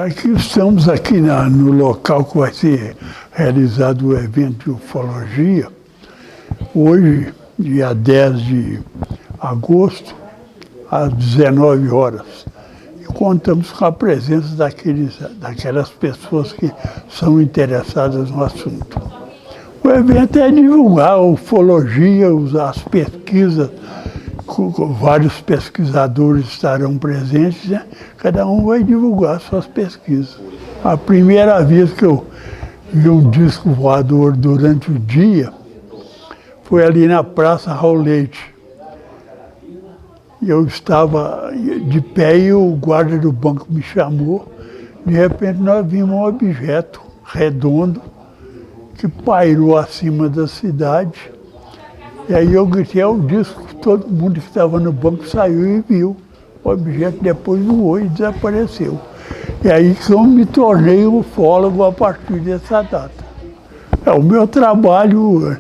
Estamos aqui no local que vai ser realizado o evento de ufologia. Hoje, dia 10 de agosto, às 19 horas. E contamos com a presença daquelas pessoas que são interessadas no assunto. O evento é divulgar a ufologia, as pesquisas. Vários pesquisadores estarão presentes, né? Cada um vai divulgar suas pesquisas. A primeira vez que eu vi um disco voador durante o dia foi ali na Praça Raul Leite. Eu estava de pé e o guarda do banco me chamou. De repente nós vimos um objeto redondo que pairou acima da cidade. E aí eu gritei ao disco, todo mundo que estava no banco saiu e viu. O objeto depois voou e desapareceu. E aí que eu me tornei ufólogo a partir dessa data. O meu trabalho,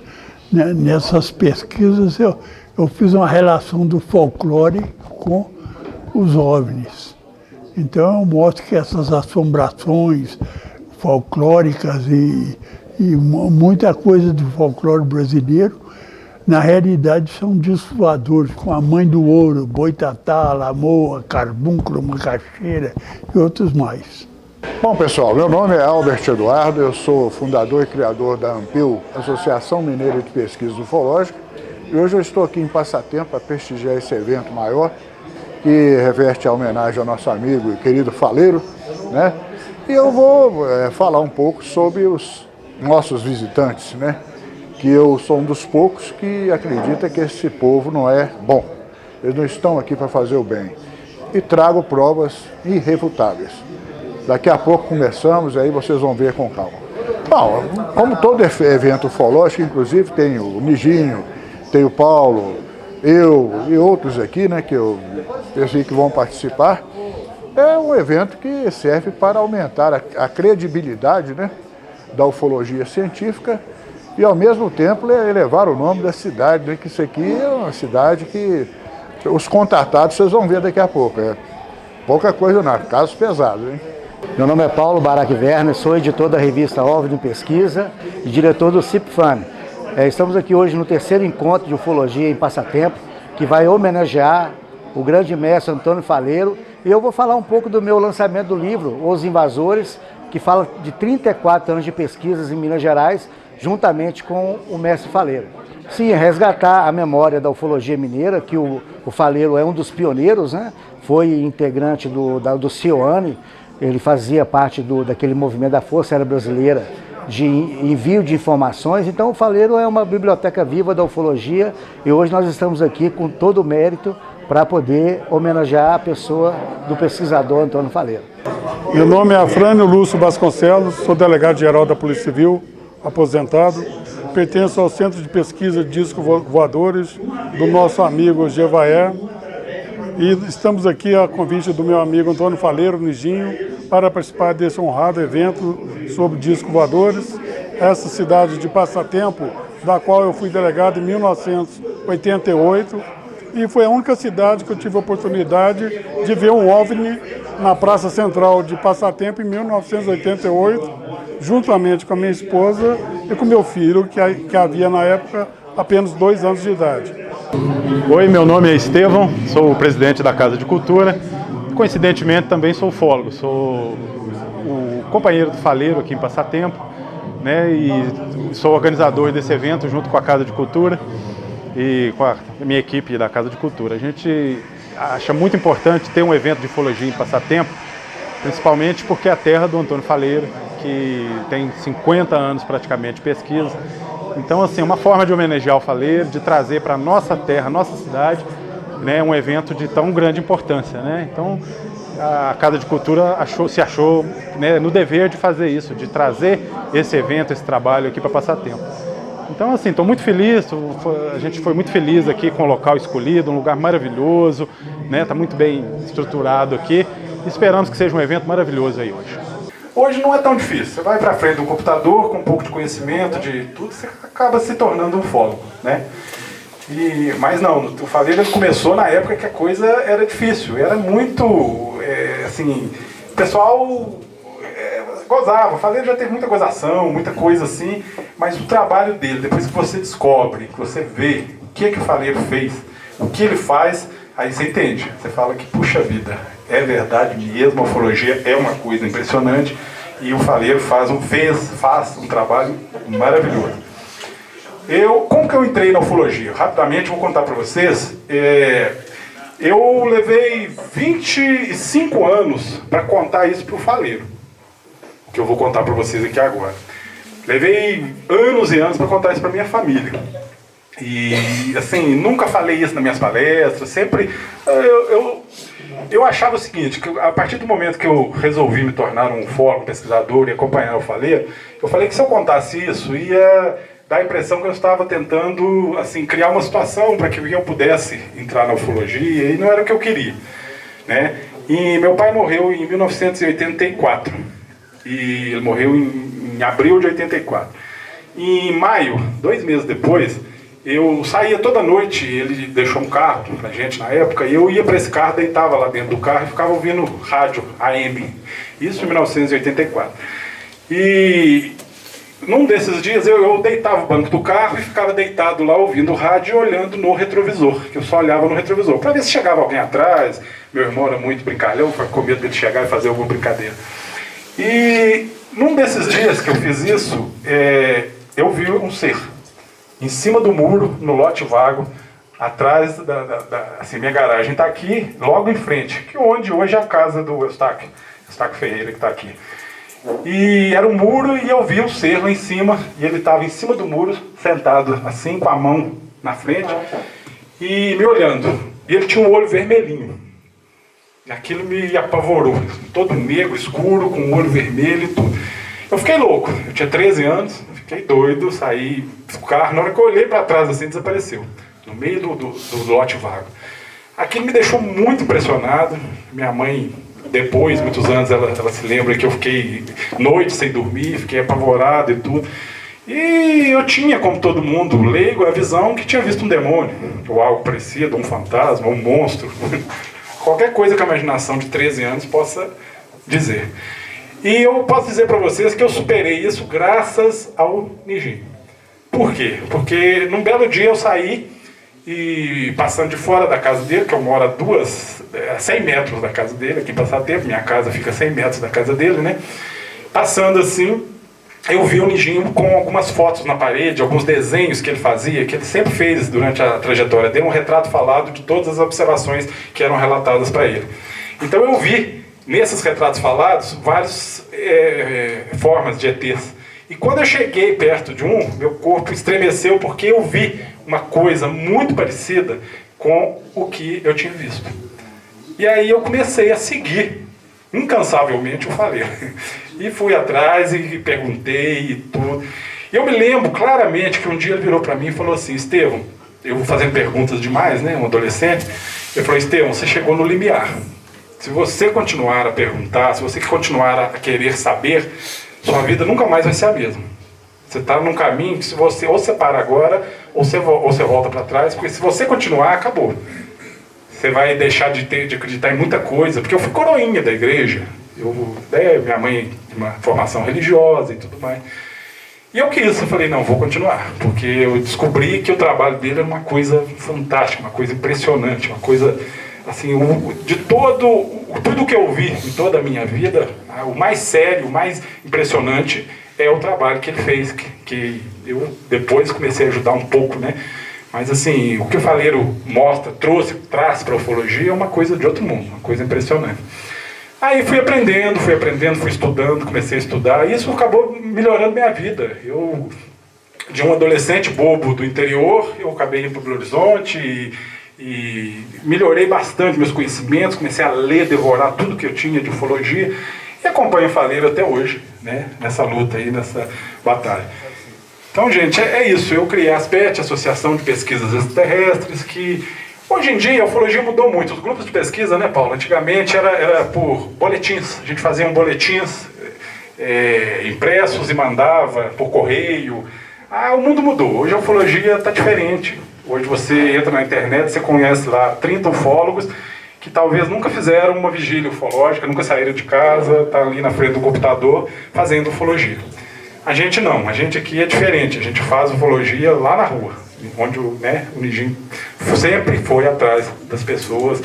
né, nessas pesquisas, eu fiz uma relação do folclore com os OVNIs. Então eu mostro que essas assombrações folclóricas e muita coisa do folclore brasileiro, na realidade, são discos voadores, com a mãe do ouro, boitatá, lamoa, carbúnculo, macaxeira e outros mais. Bom, pessoal, meu nome é Albert Eduardo, eu sou fundador e criador da AMPIL, Associação Mineira de Pesquisa Ufológica, e hoje eu estou aqui em Passatempo para prestigiar esse evento maior, que reverte a homenagem ao nosso amigo e querido faleiro, né? E eu vou falar um pouco sobre os nossos visitantes, né? Que eu sou um dos poucos que acredita que esse povo não é bom. Eles não estão aqui para fazer o bem. E trago provas irrefutáveis. Daqui a pouco começamos, aí vocês vão ver com calma. Bom, como todo evento ufológico, inclusive tem o Nijinho, tem o Paulo, eu e outros aqui, né, que eu pensei que vão participar. É um evento que serve para aumentar a credibilidade, né, da ufologia científica, e ao mesmo tempo elevar o nome da cidade, né? Que isso aqui é uma cidade que os contatados vocês vão ver daqui a pouco. É pouca coisa não, casos pesados, hein? Meu nome é Paulo Barack Werner, sou editor da revista OVNI Pesquisa e diretor do CIPFAM. Estamos aqui hoje no terceiro encontro de ufologia em Passatempo, que vai homenagear o grande mestre Antônio Faleiro, e eu vou falar um pouco do meu lançamento do livro, Os Invasores, que fala de 34 anos de pesquisas em Minas Gerais, juntamente com o mestre Faleiro. Sim, resgatar a memória da ufologia mineira, que o Faleiro é um dos pioneiros, né? Foi integrante do CIOANI, ele fazia parte daquele movimento da Força Aérea Brasileira de envio de informações, então o Faleiro é uma biblioteca viva da ufologia e hoje nós estamos aqui com todo o mérito para poder homenagear a pessoa do pesquisador Antônio Faleiro. Meu nome é Afrânio Lúcio Vasconcelos, sou delegado-geral da Polícia Civil, aposentado, pertenço ao Centro de Pesquisa de Discos Voadores do nosso amigo Gevaé, e estamos aqui a convite do meu amigo Antônio Faleiro, Nijinho, para participar desse honrado evento sobre discos voadores. Essa cidade de Passatempo, da qual eu fui delegado em 1988, e foi a única cidade que eu tive a oportunidade de ver um OVNI na Praça Central de Passatempo em 1988, juntamente com a minha esposa e com meu filho, que havia na época apenas 2 anos de idade. Oi, meu nome é Estevão, sou o presidente da Casa de Cultura. Coincidentemente também sou ufólogo, sou o companheiro do Faleiro aqui em Passatempo, né, e sou organizador desse evento junto com a Casa de Cultura e com a minha equipe da Casa de Cultura. A gente acha muito importante ter um evento de ufologia em Passatempo, principalmente porque é a terra do Antônio Faleiro, que tem 50 anos praticamente de pesquisa. Então, assim, uma forma de homenagear o Faleiro, de trazer para a nossa terra, nossa cidade, né, um evento de tão grande importância, né? Então, a Casa de Cultura se achou, né, no dever de fazer isso, de trazer esse evento, esse trabalho aqui para Passatempo. Então, assim, estou muito feliz, a gente foi muito feliz aqui com o local escolhido, um lugar maravilhoso, né? Está muito bem estruturado aqui. Esperamos que seja um evento maravilhoso aí hoje. Hoje não é tão difícil. Você vai para frente do computador com um pouco de conhecimento de tudo, você acaba se tornando um ufólogo, né? Mas não, o Faleiro começou na época que a coisa era difícil, era muito, assim, o pessoal gozava. Falei, já teve muita gozação, muita coisa assim, mas o trabalho dele, depois que você descobre, que você vê o que o Faleiro fez, o que ele faz, aí você entende. Você fala que, puxa vida, é verdade mesmo, a ufologia é uma coisa impressionante e o Faleiro faz um trabalho maravilhoso. Como que eu entrei na ufologia? Rapidamente vou contar para vocês. Eu levei 25 anos para contar isso para o Faleiro, que eu vou contar para vocês aqui agora. Levei anos e anos para contar isso para minha família. E, assim, nunca falei isso nas minhas palestras, sempre... Eu achava o seguinte, que a partir do momento que eu resolvi me tornar um ufólogo, pesquisador e acompanhar o Faleiro, eu falei que se eu contasse isso, ia dar a impressão que eu estava tentando, assim, criar uma situação para que eu pudesse entrar na ufologia, e não era o que eu queria, né? E meu pai morreu em 1984, e ele morreu em abril de 84. E em maio, 2 meses depois, eu saía toda noite, ele deixou um carro pra gente na época, e eu ia para esse carro, deitava lá dentro do carro e ficava ouvindo rádio AM, isso em 1984. E num desses dias eu deitava o banco do carro e ficava deitado lá ouvindo o rádio e olhando no retrovisor, que eu só olhava no retrovisor, para ver se chegava alguém atrás. Meu irmão era muito brincalhão, com medo dele chegar e fazer alguma brincadeira. E num desses dias que eu fiz isso, eu vi um ser em cima do muro, no lote vago, atrás assim, minha garagem está aqui, logo em frente, que onde hoje é a casa do Eustáquio Ferreira, que está aqui. E era um muro e eu vi um ser lá em cima, e ele estava em cima do muro, sentado assim, com a mão na frente, e me olhando. E ele tinha um olho vermelhinho. E aquilo me apavorou, todo negro, escuro, com o olho vermelho e tudo. Eu fiquei louco, eu tinha 13 anos, fiquei doido, saí do carro, na hora que eu olhei para trás assim, desapareceu, no meio do lote vago. Aquilo me deixou muito impressionado. Minha mãe, depois, muitos anos, ela se lembra que eu fiquei noite sem dormir, fiquei apavorado e tudo. E eu tinha, como todo mundo, leigo, a visão que tinha visto um demônio, ou algo parecido, um fantasma, um monstro. Qualquer coisa que a imaginação de 13 anos possa dizer. E eu posso dizer para vocês que eu superei isso graças ao Nijin. Por quê? Porque num belo dia eu saí e passando de fora da casa dele, que eu moro a 100 metros da casa dele, aqui em Passatempo, minha casa fica a 100 metros da casa dele, né? Passando assim, eu vi o Nijin com algumas fotos na parede, alguns desenhos que ele fazia, que ele sempre fez durante a trajetória dele, um retrato falado de todas as observações que eram relatadas para ele. Então eu vi nesses retratos falados várias formas de ETs. E quando eu cheguei perto de um, meu corpo estremeceu porque eu vi uma coisa muito parecida com o que eu tinha visto. E aí eu comecei a seguir incansavelmente o Faleiro. E fui atrás e perguntei e tudo. E eu me lembro claramente que um dia ele virou para mim e falou assim: Estevão, eu vou fazendo perguntas demais, né, um adolescente. Ele falou: Estevão, você chegou no limiar. Se você continuar a perguntar, se você continuar a querer saber, sua vida nunca mais vai ser a mesma. Você está num caminho que se você ou você para agora, ou você volta para trás, porque se você continuar, acabou. Você vai deixar de acreditar em muita coisa, porque eu fui coroinha da igreja, minha mãe tem uma formação religiosa e tudo mais. E eu falei, não, vou continuar, porque eu descobri que o trabalho dele era uma coisa fantástica, uma coisa impressionante, uma coisa, assim, tudo que eu vi em toda a minha vida, o mais sério, o mais impressionante é o trabalho que ele fez, que eu depois comecei a ajudar um pouco, né? Mas assim, o que o Faleiro traz para a ufologia é uma coisa de outro mundo, uma coisa impressionante. Aí fui aprendendo, fui estudando, comecei a estudar, e isso acabou melhorando minha vida. Eu, de um adolescente bobo do interior, eu acabei indo para o Belo Horizonte e melhorei bastante meus conhecimentos, comecei a ler, devorar tudo que eu tinha de ufologia, e acompanho o Faleiro até hoje, né, nessa luta aí, nessa batalha. Então, gente, é isso. Eu criei a ASPET, Associação de Pesquisas Extraterrestres, que hoje em dia a ufologia mudou muito. Os grupos de pesquisa, né, Paulo? Antigamente era por boletins. A gente fazia boletins impressos e mandava por correio. O mundo mudou. Hoje a ufologia está diferente. Hoje você entra na internet, você conhece lá 30 ufólogos que talvez nunca fizeram uma vigília ufológica, nunca saíram de casa, tá ali na frente do computador fazendo ufologia. A gente não, a gente aqui é diferente, a gente faz ufologia lá na rua, onde o Nijin sempre foi atrás das pessoas,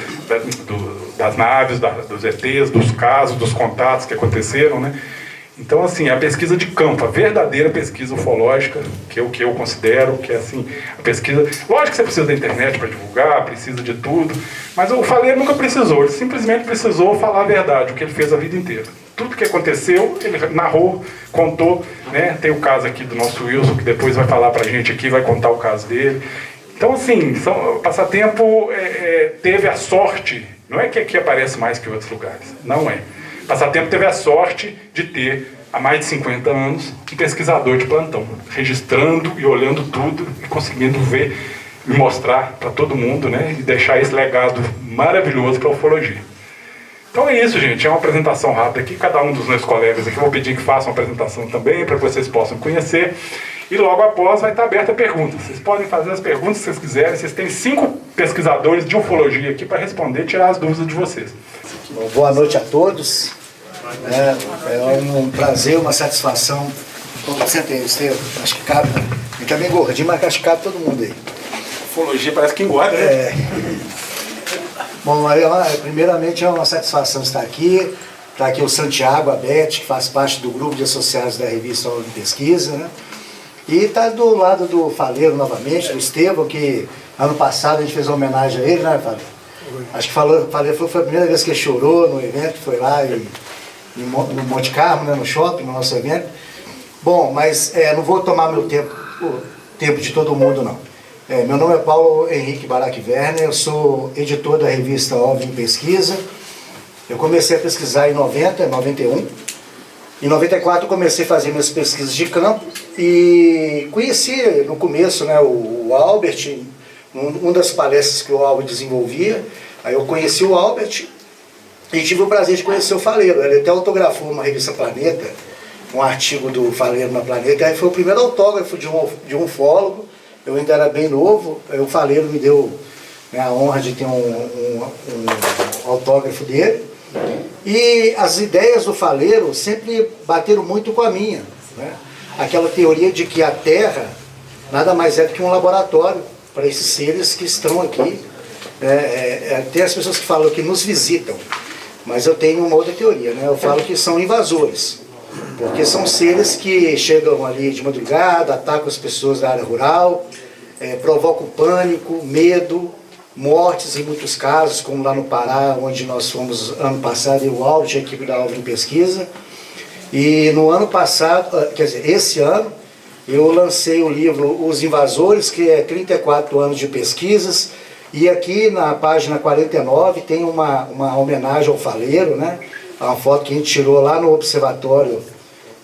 das naves, dos ETs, dos casos, dos contatos que aconteceram, né? Então, assim, a pesquisa de campo, a verdadeira pesquisa ufológica, que é o que eu considero, que é assim, a pesquisa... Lógico que você precisa da internet para divulgar, precisa de tudo, mas o Faleiro nunca precisou, ele simplesmente precisou falar a verdade, o que ele fez a vida inteira. Tudo que aconteceu, ele narrou, contou, né? Tem o caso aqui do nosso Wilson, que depois vai falar pra gente aqui, vai contar o caso dele. Então, assim, o Passatempo teve a sorte, não é que aqui aparece mais que em outros lugares, não é. Passatempo teve a sorte de ter, há mais de 50 anos, um pesquisador de plantão, registrando e olhando tudo e conseguindo ver e mostrar para todo mundo, né, e deixar esse legado maravilhoso para a ufologia. Então é isso, gente, é uma apresentação rápida aqui, cada um dos meus colegas aqui, eu vou pedir que façam uma apresentação também, para que vocês possam conhecer, e logo após vai estar aberta a perguntas. Vocês podem fazer as perguntas que vocês quiserem, vocês têm 5 pesquisadores de ufologia aqui para responder, tirar as dúvidas de vocês. Bom, boa noite a todos. É um prazer, uma satisfação. Senta aí, Estevam. Acho que cabe. Ele tá bem gordinho, mas acho que cabe todo mundo aí. Ufologia parece que engorda, né? Bom, primeiramente é uma satisfação estar aqui. Está aqui o Santiago, a Beth, que faz parte do grupo de associados da revista Hora de Pesquisa, né? E está do lado do Faleiro novamente, do Estevam, que ano passado a gente fez uma homenagem a ele, né, Faleiro? Acho que foi a primeira vez que ele chorou no evento, que foi lá no Monte Carmo, né, no shopping, no nosso evento. Bom, mas não vou tomar o tempo de todo mundo, não. Meu nome é Paulo Henrique Barack Werner, eu sou editor da revista OVNI Pesquisa. Eu comecei a pesquisar em 91. Em 94 eu comecei a fazer minhas pesquisas de campo e conheci no começo, né, o Albert, uma das palestras que o Albert desenvolvia. Aí eu conheci o Albert e tive o prazer de conhecer o Faleiro. Ele até autografou uma revista Planeta, um artigo do Faleiro na Planeta. Aí foi o primeiro autógrafo de um ufólogo. Eu ainda era bem novo, aí o Faleiro me deu, né, a honra de ter um autógrafo dele. E as ideias do Faleiro sempre bateram muito com a minha, né? Aquela teoria de que a Terra nada mais é do que um laboratório para esses seres que estão aqui. Tem as pessoas que falam que nos visitam, mas eu tenho uma outra teoria, né? Eu falo que são invasores, porque são seres que chegam ali de madrugada, atacam as pessoas da área rural, provocam pânico, medo, mortes em muitos casos, como lá no Pará, onde nós fomos ano passado, e o Albert, a equipe da OVNI Pesquisa. E no ano passado, quer dizer, esse ano, eu lancei o livro Os Invasores, que é 34 anos de pesquisas, e aqui na página 49 tem uma homenagem ao Faleiro, né? Uma foto que a gente tirou lá no observatório,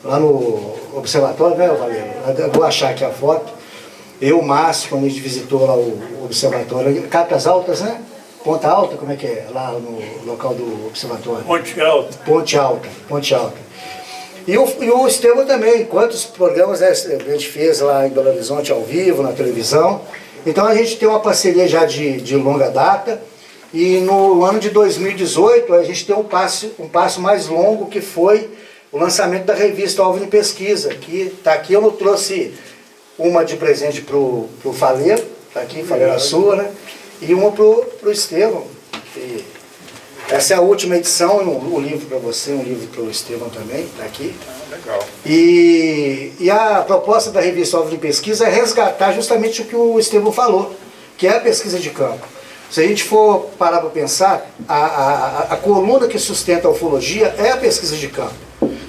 né, Faleiro? Eu vou achar aqui a foto. Eu, o Márcio, quando a gente visitou lá o observatório, Catas Altas, né? Ponta Alta, como é que é? Lá no local do observatório. Ponte Alta. Ponte Alta. E o Estevam também, quantos programas, né, a gente fez lá em Belo Horizonte ao vivo, na televisão. Então a gente tem uma parceria já de longa data. E no ano de 2018 a gente tem um passo mais longo, que foi o lançamento da revista OVNI Pesquisa, que está aqui. Eu não trouxe uma de presente para o Faleiro, está aqui, Faleiro a sua, né? E uma para o Estevam. E essa é a última edição, um livro para você, um livro para o Estevam também, está aqui. Legal. E a proposta da revista OVNI Pesquisa é resgatar justamente o que o Estevam falou, que é a pesquisa de campo. Se a gente for parar para pensar, a coluna que sustenta a ufologia é a pesquisa de campo.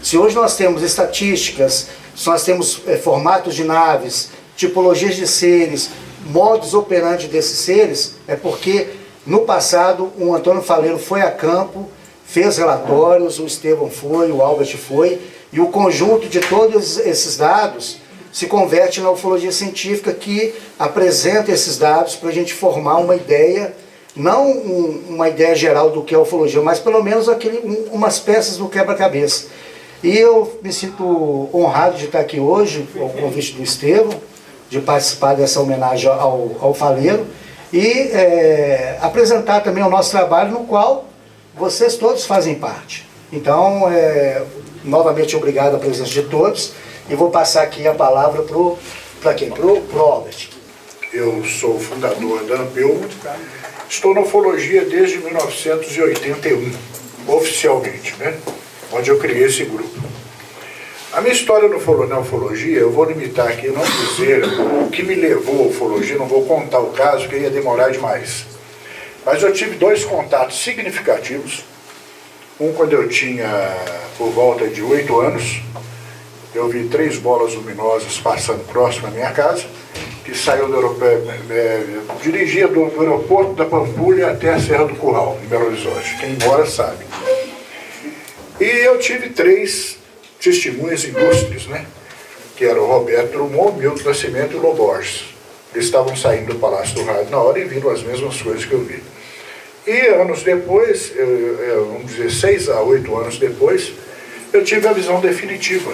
Se hoje nós temos estatísticas, se nós temos formatos de naves, tipologias de seres, modus operandi desses seres, é porque no passado o Antônio Faleiro foi a campo, fez relatórios, o Estevam foi, o Albert foi, e o conjunto de todos esses dados se converte na ufologia científica, que apresenta esses dados para a gente formar uma ideia, não uma ideia geral do que é a ufologia, mas pelo menos umas peças do quebra-cabeça. E eu me sinto honrado de estar aqui hoje, ao convite do Estevam, de participar dessa homenagem ao Faleiro. e apresentar também o nosso trabalho, no qual vocês todos fazem parte. Então, novamente obrigado à presença de todos, e vou passar aqui a palavra para quem? Pro Albert. Eu sou fundador da Ampeu, estou na ufologia desde 1981, oficialmente, né? Onde eu criei esse grupo. A minha história na ufologia, eu vou limitar aqui, não dizer o que me levou à ufologia, não vou contar o caso, que ia demorar demais. Mas eu tive 2 contatos significativos. Um quando eu tinha por volta de 8 anos, eu vi 3 bolas luminosas passando próximo à minha casa, que saiu do aeroporto, dirigia do aeroporto da Pampulha até a Serra do Curral, em Belo Horizonte. Quem mora sabe. E eu tive 3 testemunhas ilustres, né? Que eram o Roberto Drummond, Milton Nascimento e o Loborges. Eles estavam saindo do Palácio do Rádio na hora e viram as mesmas coisas que eu vi. E anos depois, vamos dizer 6 a 8 anos depois, eu tive a visão definitiva,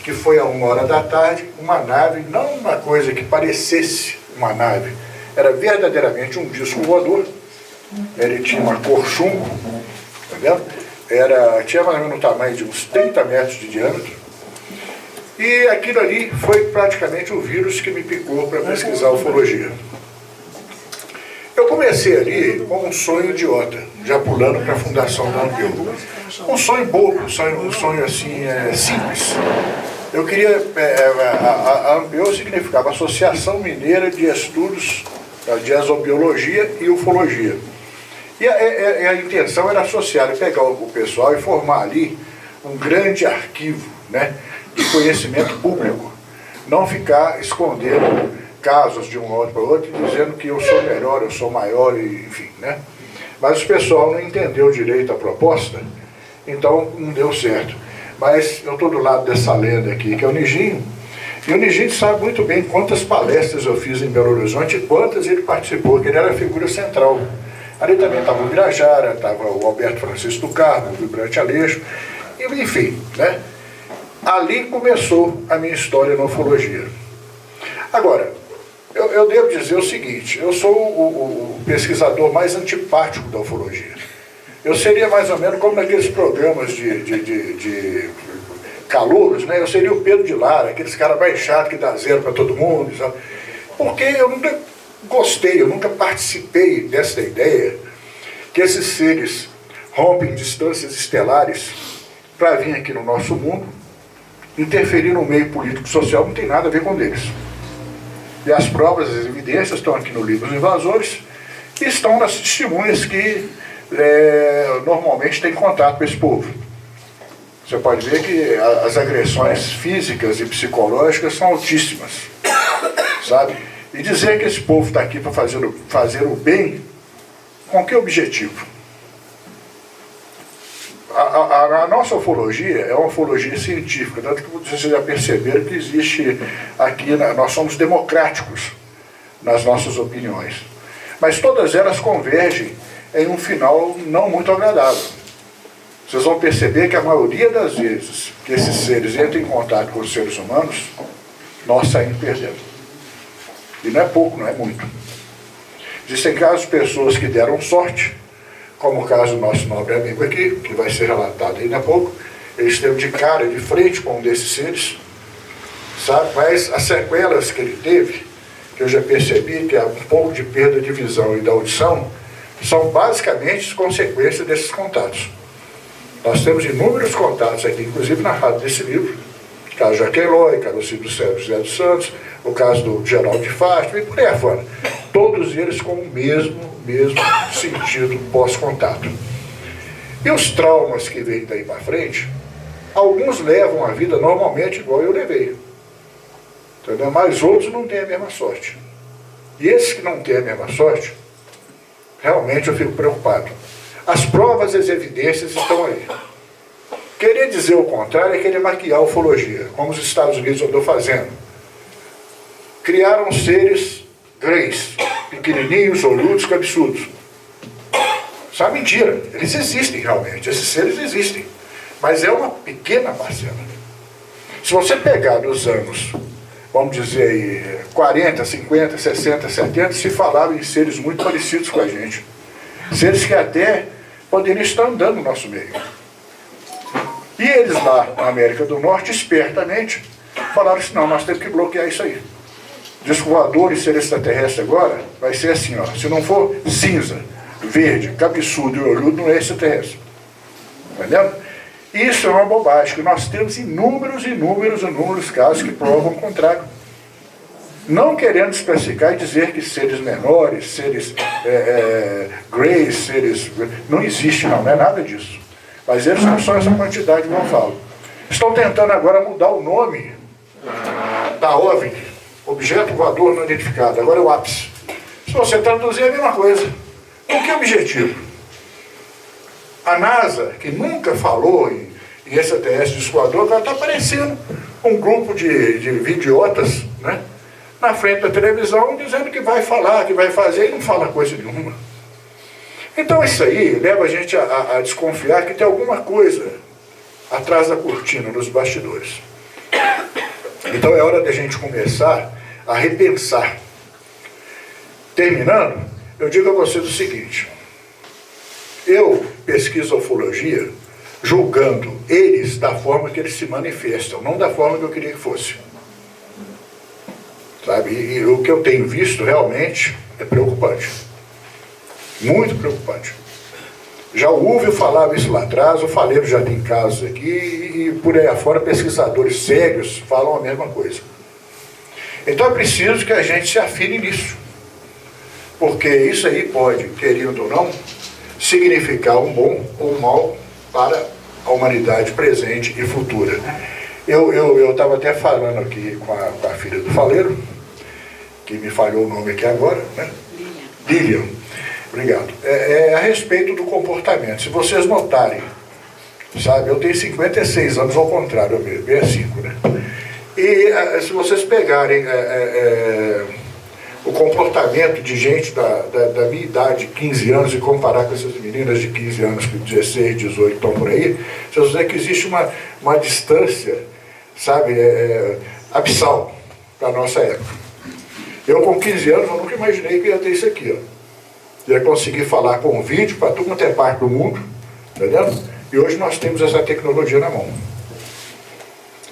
que foi a 1h da tarde, uma nave, não uma coisa que parecesse uma nave, era verdadeiramente um disco voador. Ele tinha uma cor chumbo, entendeu? Tinha mais ou menos um tamanho de uns 30 metros de diâmetro. E aquilo ali foi praticamente o vírus que me picou para pesquisar ufologia. Eu comecei ali com um sonho idiota, já pulando para a fundação da Ampeu. Um sonho bobo, um sonho assim, simples. Eu queria, a Ampeu significava Associação Mineira de Estudos de Exobiologia e Ufologia. E a intenção era associar, pegar o pessoal e formar ali um grande arquivo, né, de conhecimento público. Não ficar escondendo casos de um lado para o outro e dizendo que eu sou melhor, eu sou maior, enfim, né? Mas o pessoal não entendeu direito a proposta, então não deu certo. Mas eu estou do lado dessa lenda aqui, que é o Nijinho, e o Nijinho sabe muito bem quantas palestras eu fiz em Belo Horizonte e quantas ele participou, que ele era a figura central. Ali também estava o Birajara, estava o Alberto Francisco do Carmo, o Vibrante Aleixo, enfim, né? Ali começou a minha história na ufologia. Agora, eu devo dizer o seguinte, eu sou o pesquisador mais antipático da ufologia. Eu seria mais ou menos como naqueles programas de calouros, né? Eu seria o Pedro de Lara, aqueles caras mais chatos que dá 0 para todo mundo, sabe? Porque eu nunca gostei, eu nunca participei dessa ideia que esses seres rompem distâncias estelares para vir aqui no nosso mundo, interferir no meio político-social, não tem nada a ver com eles. E as provas, as evidências estão aqui no livro dos invasores e estão nas testemunhas que normalmente têm contato com esse povo. Você pode ver que as agressões físicas e psicológicas são altíssimas, sabe? E dizer que esse povo está aqui para fazer o bem, com que objetivo? A nossa ufologia é uma ufologia científica, tanto que vocês já perceberam que existe aqui, nós somos democráticos nas nossas opiniões. Mas todas elas convergem em um final não muito agradável. Vocês vão perceber que a maioria das vezes que esses seres entram em contato com os seres humanos, nós saímos perdendo. E não é pouco, não é muito. Existem casos de pessoas que deram sorte, como o caso do nosso nobre amigo aqui, que vai ser relatado ainda há pouco. Ele esteve de cara, de frente com um desses seres, sabe? Mas as sequelas que ele teve, que eu já percebi, que é um pouco de perda de visão e da audição, são basicamente consequências desses contatos. Nós temos inúmeros contatos aqui, inclusive narrado nesse livro, o caso de Jaque Eloy, o caso do Silvio José dos Santos, o caso do Geraldo de Fátima, e por aí afora. Todos eles com o mesmo sentido pós-contato. E os traumas que vêm daí para frente, alguns levam a vida normalmente igual eu levei. Entendeu? Mas outros não têm a mesma sorte. E esses que não têm a mesma sorte, realmente eu fico preocupado. As provas e as evidências estão aí. Querer dizer o contrário é querer maquiar a ufologia, como os Estados Unidos andou fazendo. Criaram seres grandes, pequenininhos, olhudos, cabeçudos. Isso é uma mentira. Eles existem realmente, esses seres existem. Mas é uma pequena parcela. Se você pegar nos anos vamos dizer aí, 40, 50, 60, 70, se falavam em seres muito parecidos com a gente. Seres que até poderiam estar andando no nosso meio. E eles lá na América do Norte, espertamente, falaram assim, não, nós temos que bloquear isso aí. Disco voador e ser extraterrestre agora vai ser assim, ó, se não for cinza, verde, cabeçudo e olhudo, não é extraterrestre. Entendeu? Isso é uma bobagem, que nós temos inúmeros casos que provam o contrário. Não querendo especificar e dizer que seres menores, seres greys, seres... Não existe, não é nada disso. Mas eles não são essa quantidade que eu falo. Estão tentando agora mudar o nome da OVNI, objeto voador não identificado, agora é o ápice. Se você traduzir é a mesma coisa. Com que objetivo? A NASA, que nunca falou em extraterrestre de voador, agora está aparecendo um grupo de idiotas, né, na frente da televisão, dizendo que vai falar, que vai fazer, e não fala coisa nenhuma. Então isso aí leva a gente a desconfiar que tem alguma coisa atrás da cortina, nos bastidores. Então é hora de a gente começar a repensar. Terminando, eu digo a vocês o seguinte: eu pesquiso a ufologia julgando eles da forma que eles se manifestam, não da forma que eu queria que fosse. Sabe? E o que eu tenho visto realmente é preocupante. Muito preocupante. Já ouvi falar isso lá atrás, o Faleiro já tem casos aqui, e por aí afora pesquisadores sérios falam a mesma coisa. Então é preciso que a gente se afine nisso. Porque isso aí pode, querendo ou não, significar um bom ou um mal para a humanidade presente e futura. Eu estava até falando aqui com a filha do Faleiro, que me falhou o nome aqui agora, né? Lilian. Obrigado. A respeito do comportamento. Se vocês notarem, sabe, eu tenho 56 anos ao contrário, eu 65, né? E se vocês pegarem o comportamento de gente da minha idade, 15 anos, e comparar com essas meninas de 15 anos, que 16, 18 estão por aí, vocês vão ver que existe uma distância, sabe, abissal da nossa época. Eu com 15 anos, eu nunca imaginei que ia ter isso aqui, ó. Ia conseguir falar com vídeo para tudo quanto é parte do mundo, entendeu? E hoje nós temos essa tecnologia na mão.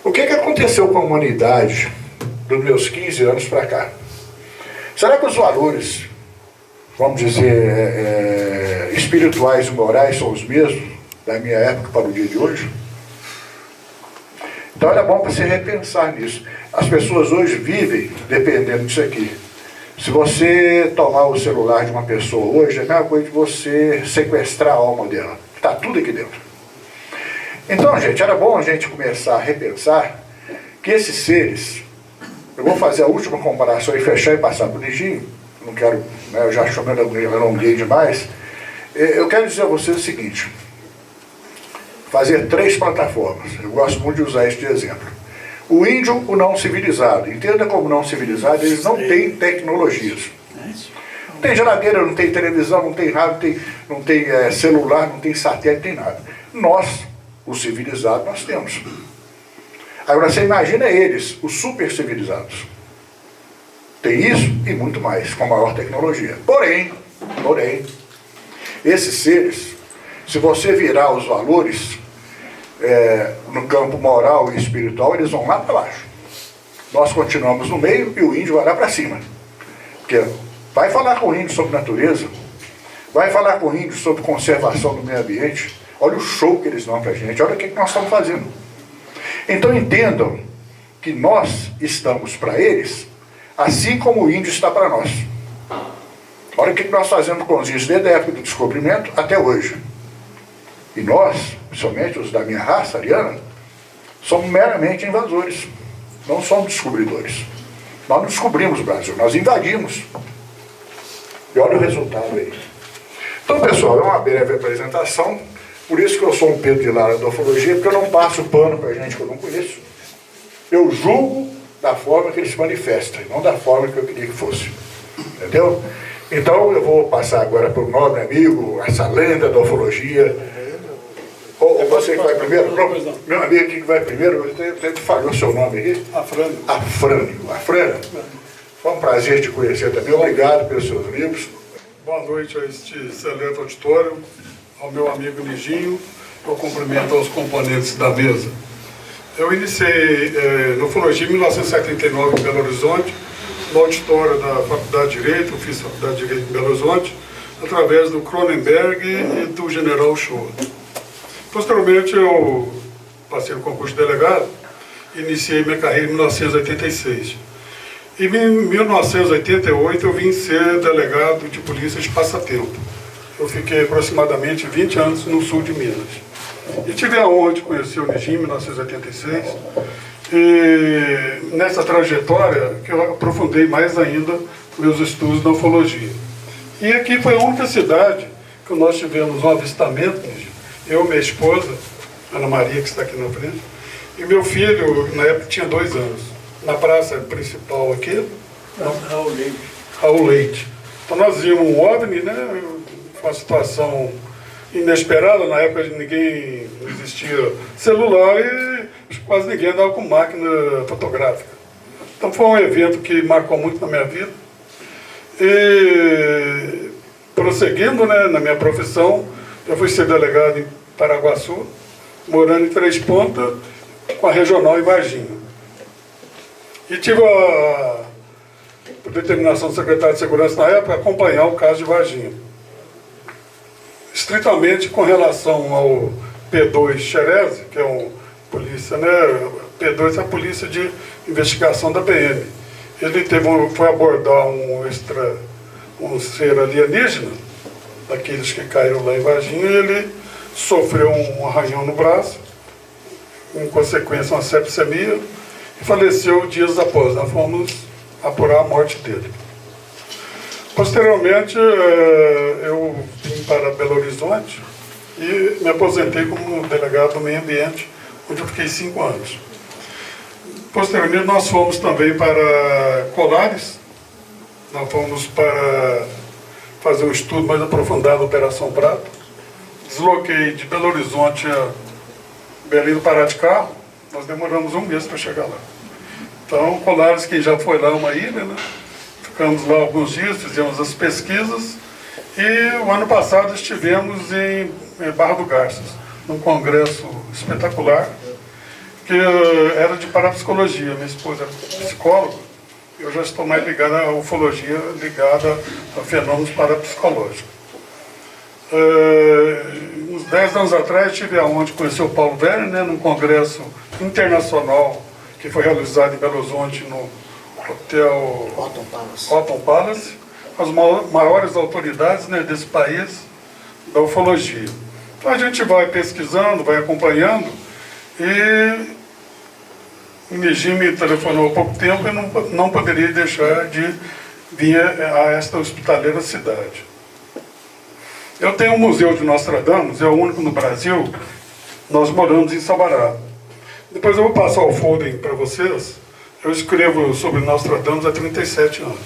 O que aconteceu com a humanidade dos meus 15 anos para cá? Será que os valores, vamos dizer, espirituais e morais são os mesmos da minha época para o dia de hoje? Então era bom para se repensar nisso. As pessoas hoje vivem dependendo disso aqui. Se você tomar o celular de uma pessoa hoje, é a mesma coisa de você sequestrar a alma dela. Está tudo aqui dentro. Então, gente, era bom a gente começar a repensar que esses seres... Eu vou fazer a última comparação e fechar e passar para o Liginho. Não quero, né, eu já chamei eu alonguei demais. Eu quero dizer a vocês o seguinte: fazer 3 plataformas. Eu gosto muito de usar isso de exemplo. O índio, o não civilizado. Entenda como não civilizado, eles não têm tecnologias. Não tem geladeira, não tem televisão, não tem rádio, não tem celular, não tem satélite, não tem nada. Nós, os civilizados, nós temos. Agora você imagina eles, os super civilizados. Tem isso e muito mais, com maior tecnologia. Porém, esses seres, se você virar os valores no campo moral e espiritual, eles vão lá para baixo. Nós continuamos no meio e o índio vai lá para cima. Porque vai falar com o índio sobre natureza, vai falar com o índio sobre conservação do meio ambiente. Olha o show que eles dão para a gente, olha o que nós estamos fazendo. Então entendam que nós estamos para eles, assim como o índio está para nós. Olha o que nós fazemos com os índios desde a época do descobrimento até hoje. E nós, principalmente os da minha raça ariana, somos meramente invasores, não somos descobridores. Nós não descobrimos o Brasil, nós invadimos. E olha o resultado aí. Então, pessoal, é uma breve apresentação. Por isso que eu sou um Pedro de Lara da ufologia, porque eu não passo pano para gente que eu não conheço. Eu julgo da forma que eles se manifestam, não da forma que eu queria que fosse. Entendeu? Então eu vou passar agora para o nobre amigo, essa lenda da ufologia, Ou você que vai primeiro? Pronto. Meu amigo aqui que vai primeiro, você falhou o seu nome aqui? Afrânio. Afrânio. Foi um prazer te conhecer também. Obrigado pelos seus livros. Boa noite a este excelente auditório, ao meu amigo Liginho. Eu cumprimento aos componentes da mesa. Eu iniciei no Ufologia em 1979 em Belo Horizonte, no auditório da Faculdade de Direito, eu fiz Faculdade de Direito em Belo Horizonte, através do Cronenberg e do General Shoa. Posteriormente, eu passei no concurso de delegado e iniciei minha carreira em 1986. Em 1988, eu vim ser delegado de polícia de passatempo. Eu fiquei aproximadamente 20 anos no sul de Minas. E tive a honra de conhecer o Nijim em 1986. E nessa trajetória que eu aprofundei mais ainda meus estudos na ufologia. E aqui foi a única cidade que nós tivemos um avistamento, eu, minha esposa, Ana Maria, que está aqui na frente, e meu filho, na época, tinha 2 anos. Na praça principal aqui, Raul Leite. Então nós vimos um OVNI, né, uma situação inesperada, na época ninguém, não existia celular e quase ninguém andava com máquina fotográfica. Então foi um evento que marcou muito na minha vida. E prosseguindo, né, na minha profissão, eu fui ser delegado em Paraguaçu, morando em Três Pontas, com a regional em Varginha. E tive por determinação do secretário de Segurança na época, acompanhar o caso de Varginha. Estritamente com relação ao P2 Xerez, que é um polícia, né? P2 é a polícia de investigação da PM. Ele foi abordar um ser alienígena, daqueles que caíram lá em Varginha, e ele sofreu um arranhão no braço, em consequência uma sepsemia, e faleceu dias após. Nós fomos apurar a morte dele. Posteriormente, eu vim para Belo Horizonte e me aposentei como delegado do meio ambiente, onde eu fiquei 5 anos. Posteriormente, nós fomos também para Colares, nós fomos para fazer um estudo mais aprofundado da Operação Prato. Desloquei de Belo Horizonte a Belém do Pará de carro, nós demoramos 1 mês para chegar lá. Então, Colares, quem já foi lá, é uma ilha, né? Ficamos lá alguns dias, fizemos as pesquisas e o ano passado estivemos em Barra do Garças, num congresso espetacular, que era de parapsicologia. Minha esposa era psicóloga, eu já estou mais ligado à ufologia, ligada a fenômenos parapsicológicos. Uns 10 anos atrás, tive a honra de conhecer o Paulo Werner, né, num congresso internacional que foi realizado em Belo Horizonte, no Hotel Otton Palace, as maiores autoridades, né, desse país da ufologia. Então a gente vai pesquisando, vai acompanhando, e o Nijim me telefonou há pouco tempo e não poderia deixar de vir a esta hospitaleira cidade. Eu tenho um museu de Nostradamus, é o único no Brasil. Nós moramos em Sabará. Depois eu vou passar o folder para vocês. Eu escrevo sobre Nostradamus há 37 anos.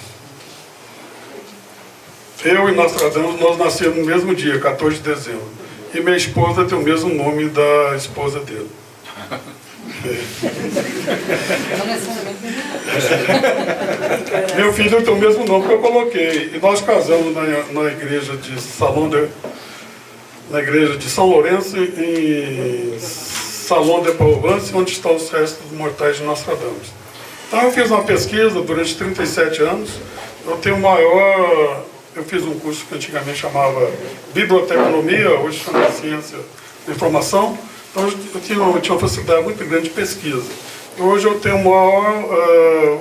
Eu e Nostradamus, nós nascemos no mesmo dia, 14 de dezembro. E minha esposa tem o mesmo nome da esposa dele. Meu filho tem o mesmo nome que eu coloquei. E nós casamos na igreja de São Lourenço, em Salão de Provence, onde estão os restos mortais de Nostradamus. Então eu fiz uma pesquisa durante 37 anos. Eu fiz um curso que antigamente chamava Biblioteconomia, hoje chama Ciência da Informação. Então eu tinha uma facilidade muito grande de pesquisa. E hoje eu tenho o maior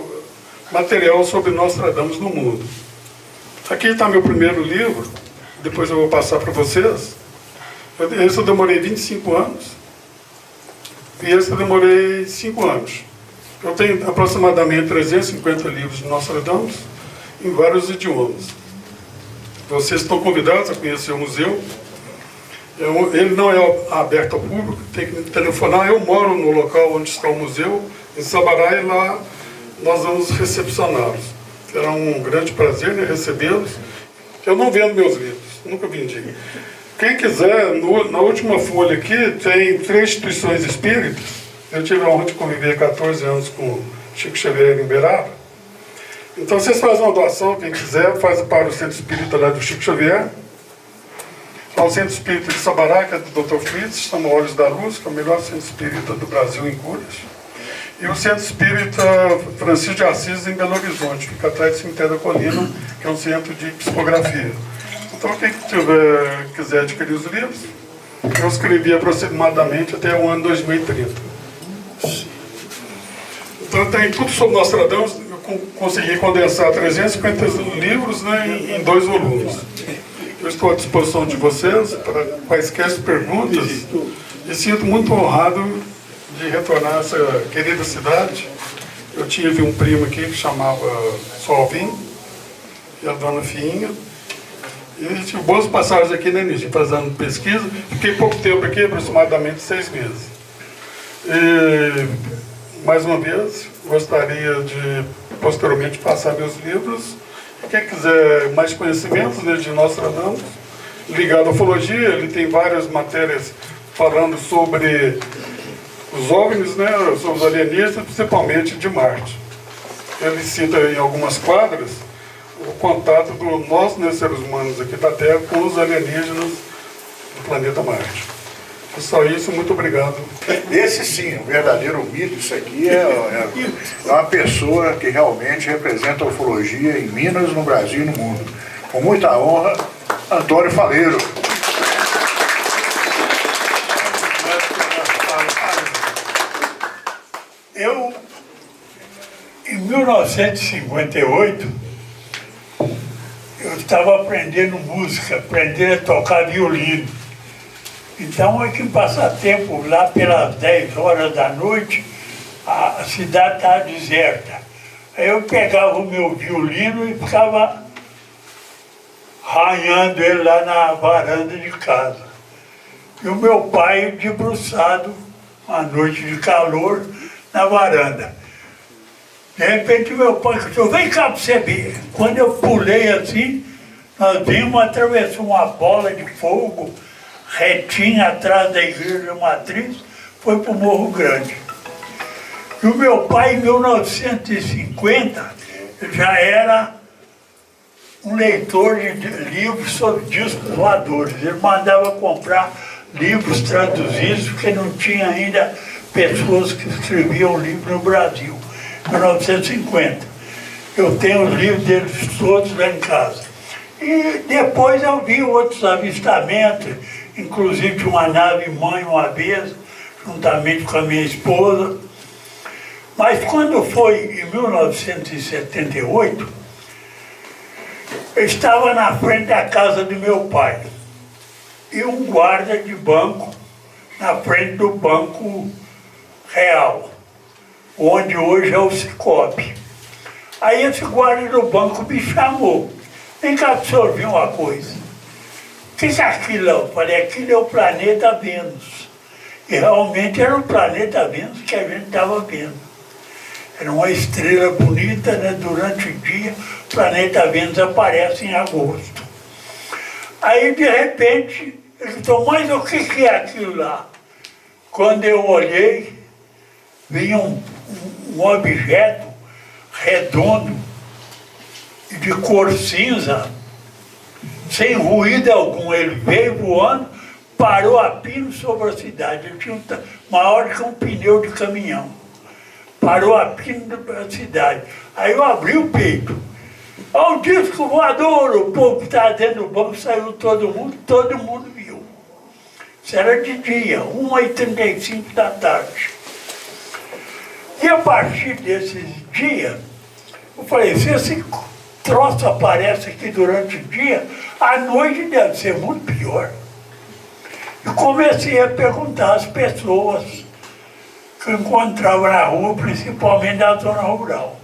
material sobre Nostradamus no mundo. Aqui está meu primeiro livro, depois eu vou passar para vocês. Esse eu demorei 25 anos. E esse eu demorei 5 anos. Eu tenho aproximadamente 350 livros de Nostradamus em vários idiomas. Vocês estão convidados a conhecer o museu. Ele não é aberto ao público, tem que telefonar. Eu moro no local onde está o museu, em Sabará, e lá nós vamos recepcioná-los. Será um grande prazer, né, recebê-los. Eu não vendo meus livros, nunca vendi. Quem quiser, na última folha aqui, tem 3 instituições espíritas. Eu tive a honra de conviver 14 anos com Chico Xavier em Uberaba. Então, vocês fazem uma doação, quem quiser, faz para o Centro Espírita lá do Chico Xavier. Ao Centro Espírita de Sabará, que é do Dr. Fritz, chama Olhos da Luz, que é o melhor centro espírita do Brasil em curas. E o Centro Espírita Francisco de Assis, em Belo Horizonte, fica atrás do Cemitério da Colina, que é um centro de psicografia. Então, quem quiser adquirir os livros, eu escrevi aproximadamente até o ano 2030. Então, tem tudo sobre Nostradamus. Eu consegui condensar 350 livros, né, em 2 volumes. Eu estou à disposição de vocês para quaisquer perguntas e sinto muito honrado de retornar a essa querida cidade. Eu tive um primo aqui que chamava Solvin, e a dona Fiinha. E tive boas passagens aqui, né, Nígia, fazendo pesquisa. Fiquei pouco tempo aqui, aproximadamente 6 meses. E, mais uma vez, gostaria de, posteriormente, passar meus livros. E quem quiser mais conhecimentos, né, de Nostradamus, ligado à ufologia, ele tem várias matérias falando sobre os OVNIs, né, sobre os alienígenas, principalmente de Marte. Ele cita em algumas quadras o contato do nós, né, seres humanos aqui da Terra, com os alienígenas do planeta Marte. É só isso, muito obrigado. Esse sim, um verdadeiro mito. Isso aqui é uma pessoa que realmente representa a ufologia em Minas, no Brasil e no mundo. Com muita honra, Antônio Faleiro. Eu, em 1958, eu estava aprendendo música, aprendendo a tocar violino. Então, aqui em Passatempo, lá pelas 10 horas da noite, a cidade estava deserta. Aí eu pegava o meu violino e ficava arranhando ele lá na varanda de casa. E o meu pai debruçado, uma noite de calor, na varanda. De repente meu pai falou, vem cá para você ver. Quando eu pulei assim, nós vimos, atravessou uma bola de fogo, retinha atrás da igreja matriz, foi para o Morro Grande. E o meu pai, em 1950, já era um leitor de livros sobre discos voadores. Ele mandava comprar livros traduzidos, porque não tinha ainda pessoas que escreviam livro no Brasil. 1950. Eu tenho os livros deles todos lá em casa. E depois eu vi outros avistamentos, inclusive de uma nave-mãe uma vez, juntamente com a minha esposa. Mas quando foi em 1978, eu estava na frente da casa do meu pai. E um guarda de banco na frente do Banco Real, onde hoje é o Cicobi. Aí esse guarda do banco me chamou. Vem cá para o senhor ver uma coisa. O que é aquilo? Eu falei, aquilo é o planeta Vênus. E realmente era o planeta Vênus que a gente estava vendo. Era uma estrela bonita, né? Durante o dia, o planeta Vênus aparece em agosto. Aí, de repente, ele falou, mas o que é aquilo lá? Quando eu olhei, vinha um objeto redondo e de cor cinza, sem ruído algum. Ele veio voando, parou a pino sobre a cidade. Ele tinha maior que um pneu de caminhão. Parou a pino da cidade. Aí eu abri o peito. Olha o disco voador! O povo que estava dentro do banco saiu todo mundo viu. Isso era de dia, 1h35 da tarde. E a partir desses dias, eu falei, se esse troço aparece aqui durante o dia, à noite deve ser muito pior. E comecei a perguntar às pessoas que eu encontrava na rua, principalmente na zona rural.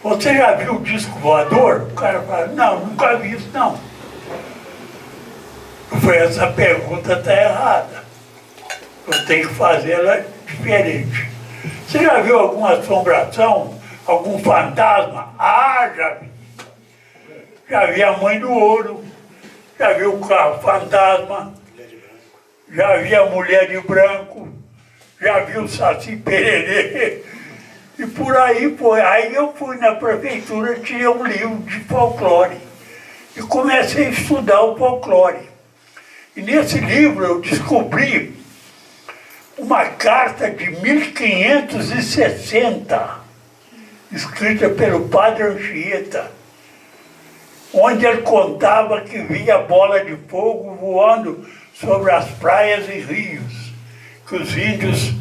Você já viu o disco voador? O cara falou, não, nunca vi isso não. Eu falei, essa pergunta está errada. Eu tenho que fazer ela diferente. Você já viu alguma assombração? Algum fantasma? Ah, já vi. Já vi a Mãe do Ouro. Já vi o carro fantasma. já vi a Mulher de Branco, já vi o Saci Pererê, e por aí foi. Aí eu fui na prefeitura, tinha um livro de folclore, e comecei a estudar o folclore. E nesse livro eu descobri uma carta de 1560, escrita pelo Padre Anchieta, onde ele contava que via bola de fogo voando sobre as praias e rios, que os índios,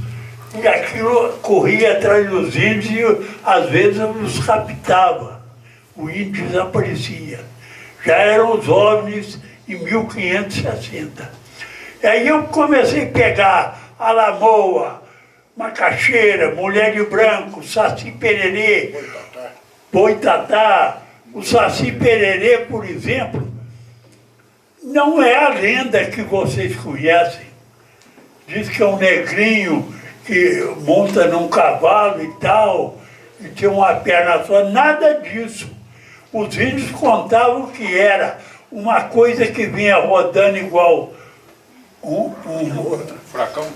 e aquilo corria atrás dos índios e às vezes os raptava, o índio desaparecia. Já eram os OVNIs em 1560. E aí eu comecei a pegar a lamoa, macaxeira, Mulher de Branco, Saci Pererê, Boitatá. O Saci Pererê, por exemplo, não é a lenda que vocês conhecem. Diz que é um negrinho que monta num cavalo e tal, e tem uma perna só. Nada disso. Os índios contavam que era uma coisa que vinha rodando igual Furacão?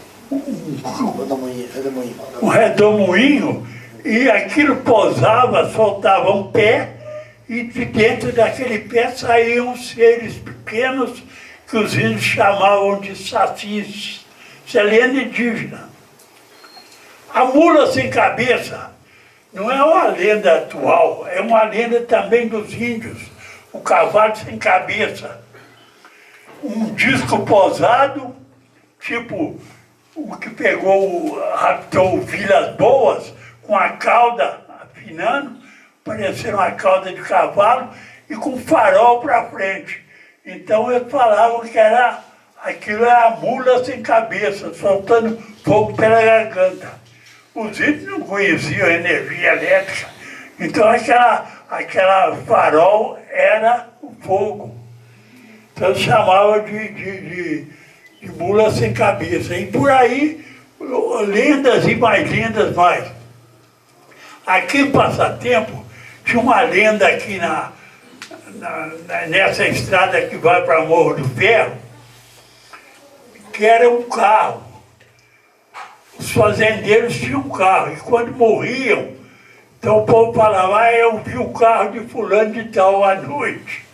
um redemoinho, e aquilo pousava, soltava um pé, e de dentro daquele pé saíam seres pequenos que os índios chamavam de sacis. Isso é lenda indígena. A mula sem cabeça não é uma lenda atual, é uma lenda também dos índios. O cavalo sem cabeça. Um disco posado, tipo o que raptou Vilas Boas, com a cauda afinando, parecendo uma cauda de cavalo, e com farol para frente. Então eles falavam que aquilo era a mula sem cabeça, soltando fogo pela garganta. Os índios não conheciam energia elétrica, então aquela farol era o fogo. Então chamava de mula sem cabeça. E por aí, lendas e mais lendas mais. Aqui em Passatempo, tinha uma lenda aqui nessa estrada que vai para Morro do Ferro, que era um carro. Os fazendeiros tinham um carro, e quando morriam, então o povo falava, eu vi o carro de fulano de tal à noite.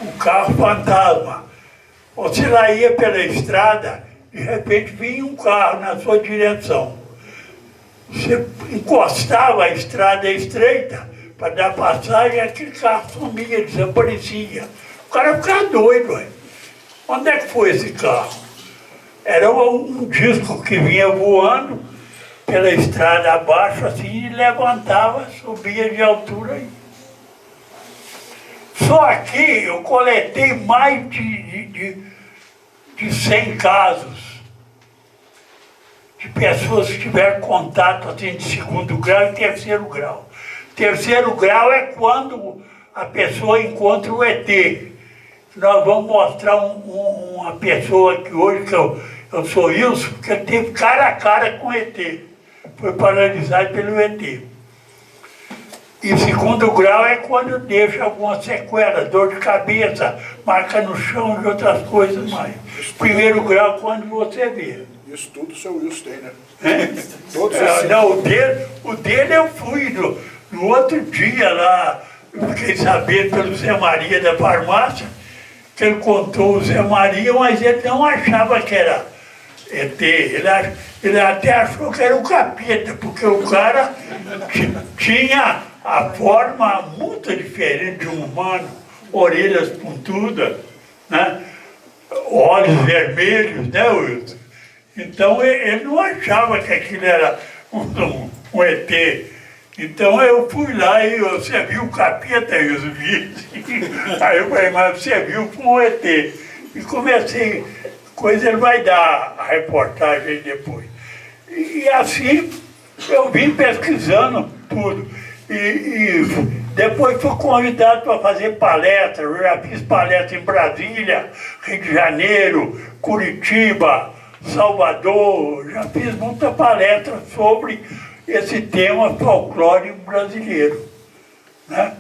Um carro fantasma. Você lá ia pela estrada, de repente vinha um carro na sua direção. Você encostava a estrada estreita para dar passagem, aquele carro sumia, desaparecia. O cara ficava doido, ué. Onde é que foi esse carro? Era um disco que vinha voando pela estrada abaixo, assim, e levantava, subia de altura aí. Só aqui eu coletei mais de 100 casos de pessoas que tiveram contato assim, de segundo grau e terceiro grau. Terceiro grau é quando a pessoa encontra o ET. Nós vamos mostrar uma pessoa que hoje, que eu sou Wilson, que teve cara a cara com o ET. Foi paralisado pelo ET. E segundo grau é quando deixa alguma sequela, dor de cabeça, marca no chão e outras coisas mais. Primeiro grau, quando você vê. Isso tudo o seu Wilson tem, né? Todos não, o dele eu fui no outro dia lá, eu fiquei sabendo pelo Zé Maria da farmácia, que ele contou o Zé Maria, mas ele não achava que era ET. Ele até achou que era o capeta, porque o cara tinha a forma muito diferente de um humano, orelhas pontudas, né? Olhos vermelhos, né, Wilson? Então ele não achava que aquilo era um ET. Então eu fui lá e você viu o capeta, Wilson? Aí eu falei, mas você viu com o ET. E comecei, coisa ele vai dar a reportagem aí depois. E assim eu vim pesquisando tudo. E depois fui convidado para fazer palestra. Eu já fiz palestra em Brasília, Rio de Janeiro, Curitiba, Salvador. Já fiz muita palestra sobre esse tema folclórico brasileiro. Né?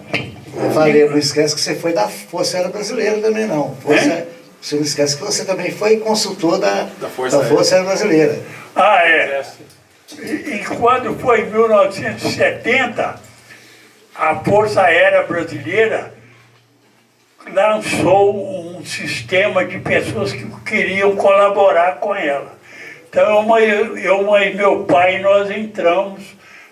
Eu falei, não esquece que você foi da Força Aérea Brasileira também, não. você não esquece que você também foi consultor da Força Força Aérea Brasileira. Ah, é. E quando foi em 1970, a Força Aérea Brasileira lançou um sistema de pessoas que queriam colaborar com ela. Então, eu e meu pai, nós entramos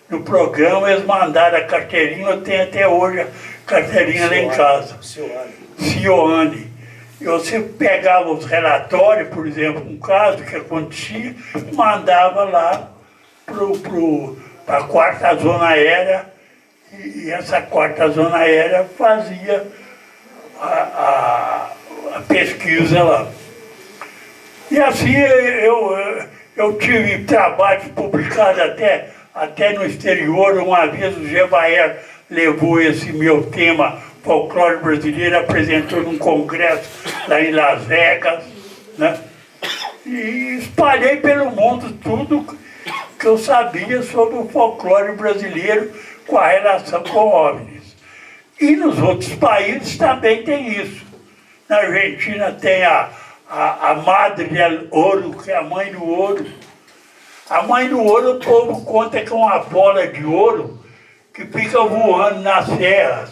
no programa, eles mandaram a carteirinha, eu tenho até hoje a carteirinha lá em casa. Cioane. E você pegava os relatórios, por exemplo, um caso que acontecia, mandava lá para a 4ª Zona Aérea, e essa 4ª Zona Aérea fazia a pesquisa lá. E assim eu tive trabalhos publicados até no exterior. Uma vez o Jevaé levou esse meu tema, folclore brasileiro, apresentou num congresso lá em Las Vegas, né? E espalhei pelo mundo tudo que eu sabia sobre o folclore brasileiro com a relação com OVNIs. E nos outros países também tem isso. Na Argentina tem a Madre del Ouro, que é a mãe do ouro. A mãe do ouro, o povo conta que é uma bola de ouro que fica voando nas serras.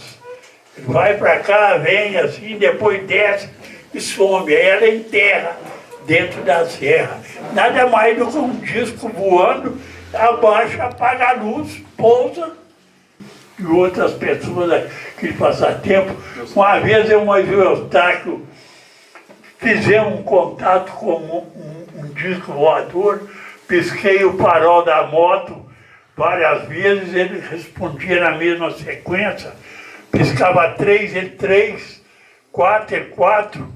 Vai para cá, vem assim, depois desce e some. Aí ela enterra dentro da serra. Nada mais do que um disco voando, abaixa, apaga a luz, pousa. E outras pessoas que passam tempo. Uma vez eu e o Eustáquio fizemos um contato com um disco voador, pisquei o farol da moto várias vezes, ele respondia na mesma sequência, piscava 3, ele 3, 4, ele 4,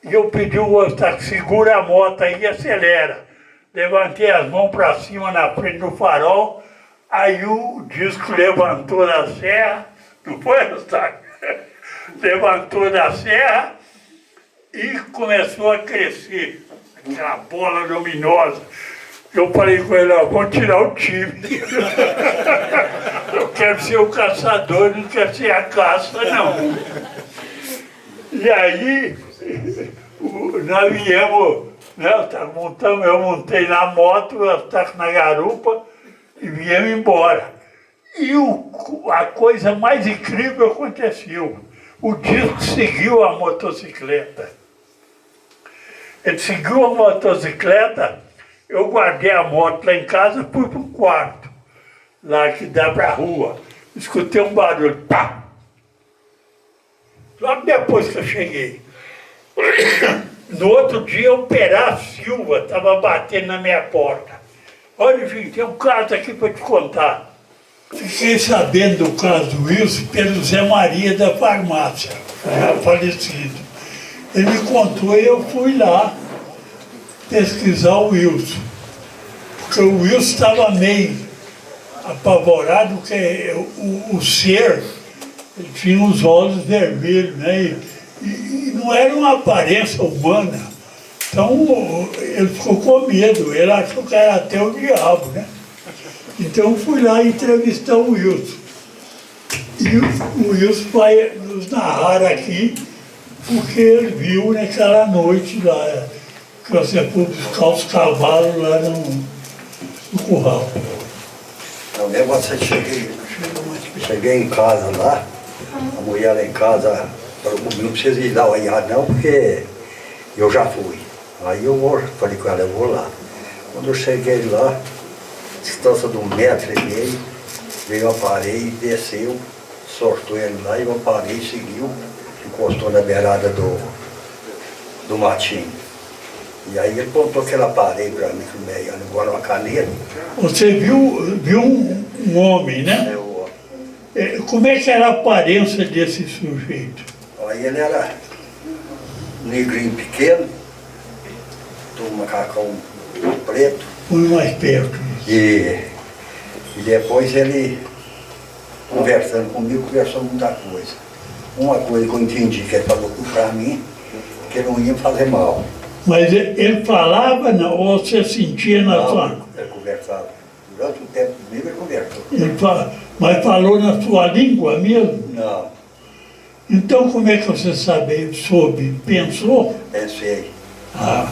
e eu pedi o Eustáquio, segura a moto aí e acelera. Levantei as mãos para cima na frente do farol, aí o disco levantou da serra, não foi, Eustáquio? Levantou da serra e começou a crescer, aquela bola luminosa. Eu falei com ele, vamos tirar o time. Eu quero ser o caçador, não quero ser a caça, não. E aí, nós viemos, né, eu montei na moto, eu estava na garupa e viemos embora. E a coisa mais incrível aconteceu. O disco seguiu a motocicleta. Ele seguiu a motocicleta, eu guardei a moto lá em casa, fui para o quarto, lá que dá para a rua. Escutei um barulho, pá! Logo depois que eu cheguei. No outro dia, o Perá Silva estava batendo na minha porta. Olha, filho, tem um caso aqui para te contar. Fiquei sabendo do caso do Wilson pelo Zé Maria da farmácia, já falecido. Ele me contou e eu fui lá pesquisar o Wilson. Porque o Wilson estava meio apavorado, porque o ser ele tinha os olhos vermelhos, né? E não era uma aparência humana. Então ele ficou com medo, ele achou que era até o diabo, né? Então eu fui lá entrevistar o Wilson. E o Wilson vai nos narrar aqui, porque ele viu naquela noite lá, que você foi buscar os cavalos lá no curral. O negócio é que cheguei em casa lá, a mulher lá em casa falou comigo, não precisa ir lá olhar não, porque eu já fui. Aí eu falei com ela, eu vou lá. Quando eu cheguei lá, distância de 1,5 metros, veio, eu parei, desceu, sortou ele lá, e eu parei, seguiu, encostou na beirada do matinho. E aí ele contou que ela parei para mim, meio igual uma caneta. Você viu um homem, né? Como é que era a aparência desse sujeito? Aí ele era negrinho pequeno, um macacão preto. Fui mais perto. E depois ele, conversando comigo, conversou muita coisa. Uma coisa que eu entendi, que ele falou para mim, que ele não ia fazer mal. Mas ele falava, não, ou você sentia na sua... Ele conversava. Durante o tempo comigo ele conversou. Mas falou na sua língua mesmo? Não. Então, como é que você soube? Pensou? Pensei. Ah,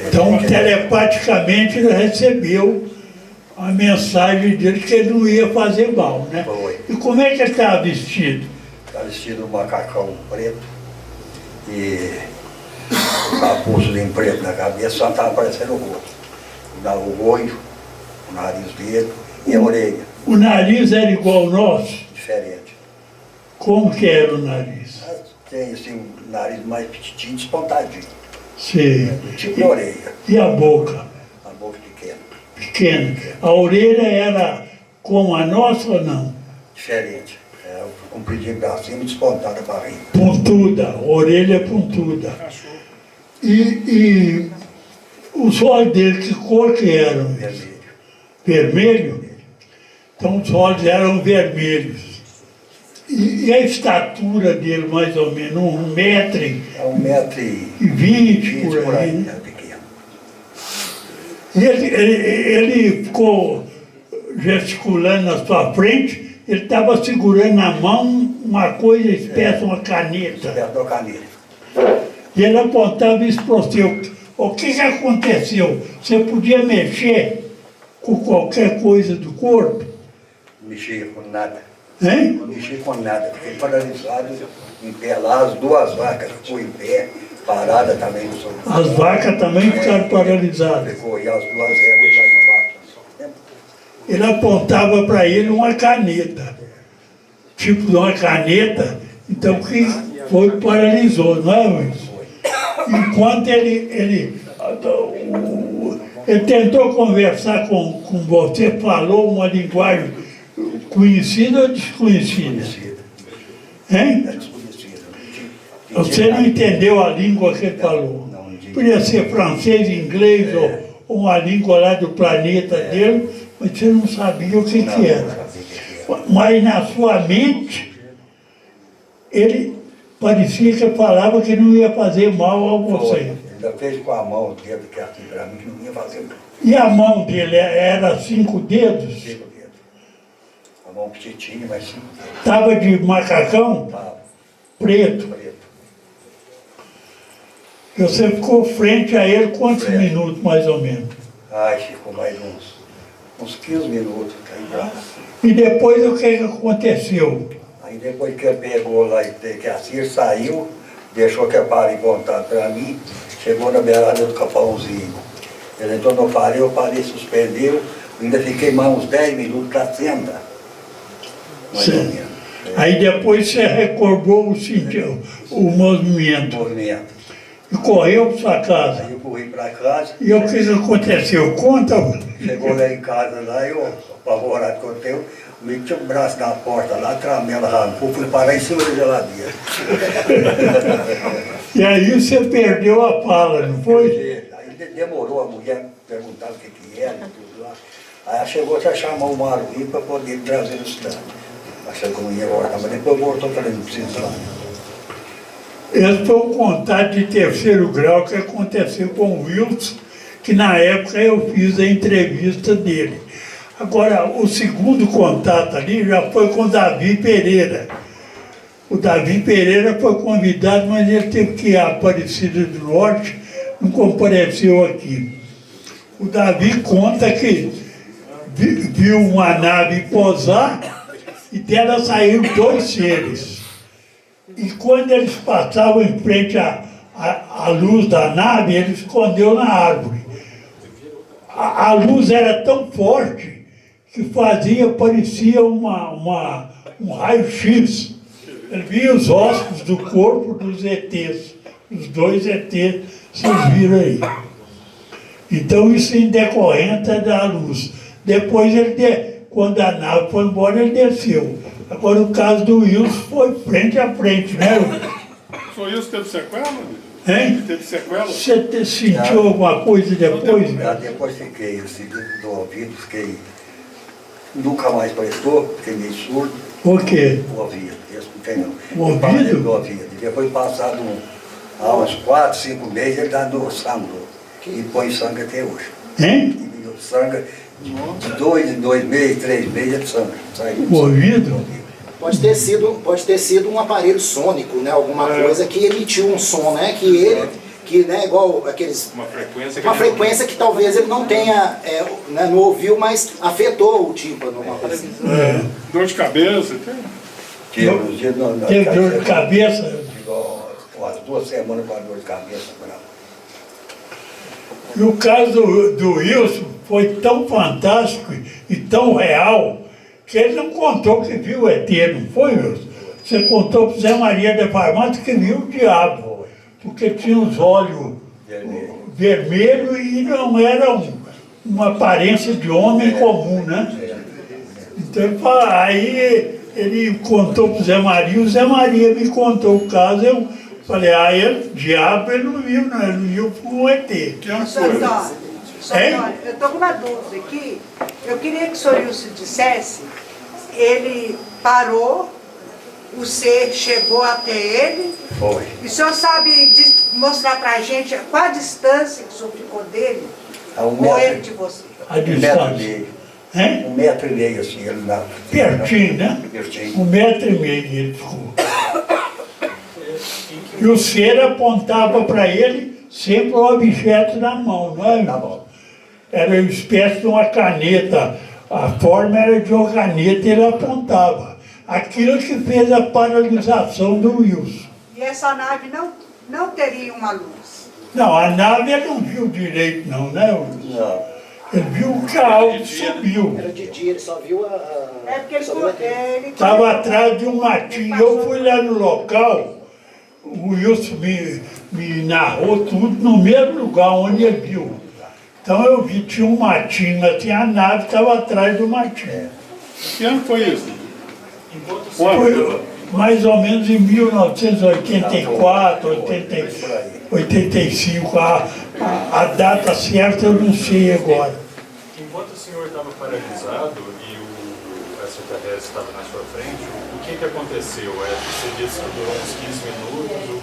então, telepaticamente, ele recebeu a mensagem dele que ele não ia fazer mal, né? Foi. E como é que ele estava vestido? Está vestido um macacão preto e o capuz preto na cabeça, só estava aparecendo o rosto. O olho, o nariz dele e a orelha. O nariz era igual ao nosso? Diferente. Como que era o nariz? Mas tem assim, um nariz mais petitinho, despontadinho. Sim. Tipo de orelha, E a boca? a boca pequena. Pequena. A orelha era como a nossa ou não? Diferente. É, compridinho pra cima e despontada a barriga. Pontuda, orelha pontuda. E os olhos dele, que cor que eram? Vermelho. Vermelho? Então os olhos eram vermelhos. E a estatura dele, mais ou menos, 1,20 É 1,20 m por aí, é né? pequeno. E ele ficou gesticulando na sua frente, ele estava segurando na mão uma coisa, espécie de uma caneta. Perto da caneta. E ele apontava isso para você. O que aconteceu? Você podia mexer com qualquer coisa do corpo? Não mexia com nada. Hein? Não mexia com nada. Fiquei paralisado em pé lá, as duas vacas ficou em pé, parada também no sol. As vacas também ficaram paralisadas. Ficou, e as duas éguas lá de baixo. Ele apontava para ele uma caneta. Tipo de uma caneta. Então que foi paralisou, não é, Luiz? Enquanto ele tentou conversar com você, falou uma linguagem conhecida ou desconhecida? Desconhecida. Hein? É desconhecida. Você não entendeu a língua que ele falou? Não entendi. Podia ser francês, inglês ou uma língua lá do planeta dele, mas você não sabia o que era. Mas na sua mente, ele parecia que falava que não ia fazer mal a você. Ainda fez com a mão o dedo que aqui para mim, que não ia fazer mal. E a mão dele era 5 dedos? 5 dedos. A mão petitinha, mas 5 dedos. Estava de macacão Tava preto. preto. E você ficou frente a ele quantos Frente. minutos, mais ou menos? Ai, ficou mais uns 15 minutos aí pra lá. E depois o que aconteceu? Aí depois que ele pegou lá, que a Cir saiu, deixou que a parei vontade para mim, chegou na beirada do capãozinho. Ele entrou no parei, o parei suspendeu, ainda fiquei mais uns 10 minutos para senda. Mais ou Sim. menos. Aí depois você recordou o movimento Movimento. e correu para sua casa. Aí eu corri para casa, E o que aconteceu? Conta. chegou lá em casa, lá eu, apavorado que eu tenho, o menino tinha um braço na porta lá, a tramela arrancou, fui parar em cima da geladeira. E aí você perdeu a fala, não foi? Aí demorou a mulher perguntar o que era e tudo lá. Aí ela chegou a chamar o Maruí para poder trazer o cidade. Achei que não ia voltar, mas depois voltou para não precisar. Esse foi o contato de terceiro grau que aconteceu com o Wilson, que na época eu fiz a entrevista dele. Agora, o segundo contato ali já foi com o Davi Pereira. O Davi Pereira foi convidado, mas ele teve que ir a Aparecida do Norte, não compareceu aqui. O Davi conta que viu uma nave pousar e dela saíram 2 seres. E quando eles passavam em frente à luz da nave, ele escondeu na árvore. A luz era tão forte que parecia um raio-x. Ele via os ossos do corpo dos ETs, os 2 ETs, vocês viram aí. Então isso em decorrência da luz. Depois, quando a nave foi embora, ele desceu. Agora o caso do Wilson foi frente a frente, né, Wilson? Foi isso que teve sequela? Hein? Teve sequela? Você sentiu alguma coisa depois? Depois fiquei, o segundo do ouvido, fiquei. Nunca mais prestou, fiquei meio surdo. O quê? O ouvido, esse não tem não. O Eu parei ouvido? do ouvido. E depois passado há uns 4, 5 meses, ele dando sangue. E põe sangue até hoje. Hein? E o sangue, de 2 em 2 meses, 3 meses, ele sangue. Saiu O ouvido? Pode ter sido um aparelho sônico, né? Alguma coisa que emitiu um som, né? Né, igual aqueles... Uma frequência que talvez ele não tenha, né, não ouviu, mas afetou o tímpano. Dor de cabeça? Teve dor de cabeça? Umas 2 semanas com a dor de cabeça. E o caso do Wilson foi tão fantástico e tão real que ele não contou que viu o ET, não foi, Wilson? Você contou para o Zé Maria da Farmácia que viu o diabo, porque tinha os olhos vermelhos e não era uma aparência de homem comum, né? Então, aí ele contou para o Zé Maria me contou o caso, eu falei, diabo ele não viu, não, ele viu com o ET. Antônio, eu estou com uma dúvida aqui. Eu queria que o senhor Wilson dissesse, ele parou, o ser chegou até ele. Foi. E o senhor sabe mostrar para a gente qual a distância que o senhor ficou dele? Ou ele de você? A distância? 1,5 metro, assim, ele na... Pertinho, né? Pertinho. 1,5 metro ele ficou. E o ser apontava para ele sempre o objeto na mão, não é? Na mão. Era uma espécie de uma caneta, a forma era de uma caneta e ele apontava. Aquilo que fez a paralisação do Wilson. E essa nave não teria uma luz? Não, a nave ele não viu direito não, né, Wilson? Não. Ele viu o carro que subiu. Era de dia, ele só viu a... É porque ele Estava atrás de um matinho. Eu fui lá no local, o Wilson me narrou tudo no mesmo lugar onde ele viu. Então eu vi, tinha um matinho, tinha a nave que estava atrás do matinho. Que ano foi isso? Foi mais ou menos em 1984, 85, a data certa eu não sei agora. Enquanto o senhor estava paralisado e o extraterrestre estava na sua frente, o que aconteceu? Você disse que durou uns 15 minutos?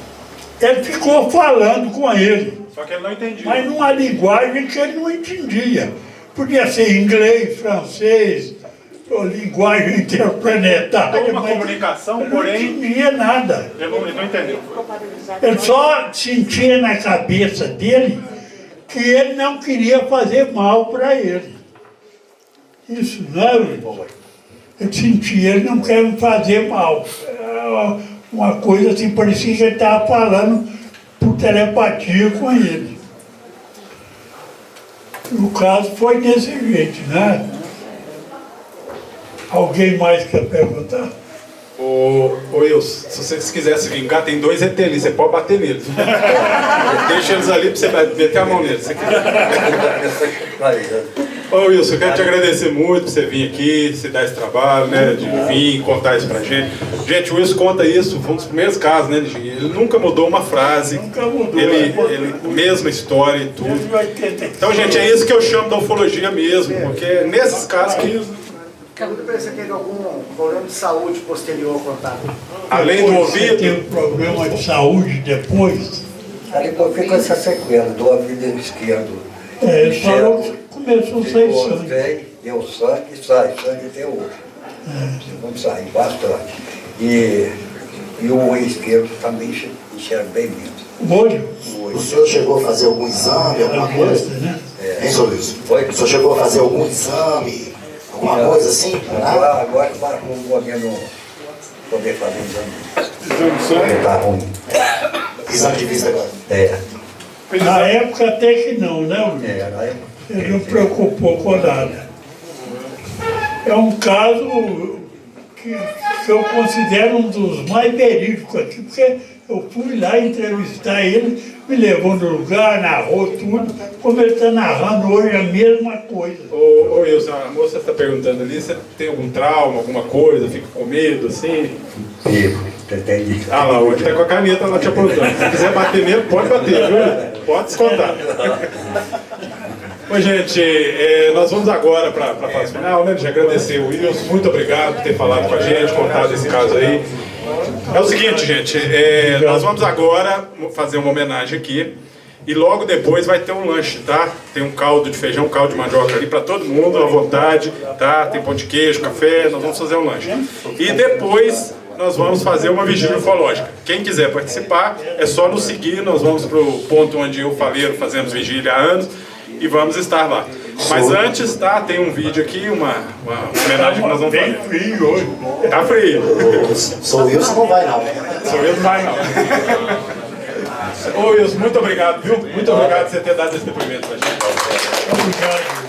Ele ficou falando com ele. Só que ele não entendia. Mas numa linguagem que ele não entendia. Podia ser inglês, francês, ou linguagem interplanetária. Uma comunicação, porém... Não entendia nada. Ele não entendeu. Ele só sentia na cabeça dele que ele não queria fazer mal para ele. Isso, não é, Luiz? Ele sentia, ele não quer me fazer mal. Era uma coisa assim, parecia que ele estava falando por telepatia com ele. O caso foi desse jeito, né? Alguém mais quer perguntar? Ô Wilson, se você quisesse vingar, tem 2 ET ali, você pode bater neles. Deixa eles ali pra você meter a mão neles. Ô Wilson, eu quero te agradecer muito por você vir aqui, se dar esse trabalho, né, de vir contar isso pra gente. Gente, o Wilson conta isso, foi um dos primeiros casos, né, ele nunca mudou uma frase. Nunca mudou. Ele mesma história e tudo. Então, gente, é isso que eu chamo da ufologia mesmo, porque é nesses casos que... Pergunta para você, teve algum problema de saúde posterior ao contato? Além do ouvido... Teve um problema de saúde depois? Aí depois fica essa sequela do ouvido esquerdo. Ele falou que começou a sair sangue. Deu sangue, sai sangue até hoje. Vamos sair bastante. E o olho esquerdo também enxerga bem menos. O olho? O senhor chegou a fazer algum exame, alguma coisa? Né? Hein, senhor Wilson? Foi? O senhor chegou a fazer algum exame? Alguma coisa assim? Agora para não podendo poder fazer exame. Exame de sangue? Está ruim. Exame de vista agora? Na época até que não, né, Luiz? Na época. Ele não preocupou com nada. É um caso que eu considero um dos mais verídicos aqui, porque eu fui lá entrevistar ele, me levou no lugar, narrou tudo, como ele está narrando hoje a mesma coisa. Ô Wilson, a moça está perguntando ali, você tem algum trauma, alguma coisa, fica com medo, assim? Fico, entendi. Ah lá, hoje está com a caneta lá te apontando. Se quiser bater nele, pode bater, viu? Pode descontar. Oi, gente, nós vamos agora para a fase final, né? De agradecer o Wilson, muito obrigado por ter falado com a gente, contado esse caso aí. É o seguinte, gente, nós vamos agora fazer uma homenagem aqui E logo depois vai ter um lanche, tá? Tem um caldo de feijão, um caldo de mandioca ali para todo mundo, à vontade, tá? Tem pão de queijo, café, nós vamos fazer um lanche. E depois nós vamos fazer uma vigília ufológica. Quem quiser participar, é só nos seguir, nós vamos para o ponto onde eu Faleiro fazemos vigília há anos e vamos estar lá. Mas antes, tá? Tem um vídeo aqui, uma homenagem que nós vamos fazer. Tá frio hoje. Tá frio. Sou Wilson, não vai não. Sou Wilson, não vai não. Ô Wilson, muito obrigado, viu? Muito obrigado por você ter dado esse depoimento pra gente. Obrigado.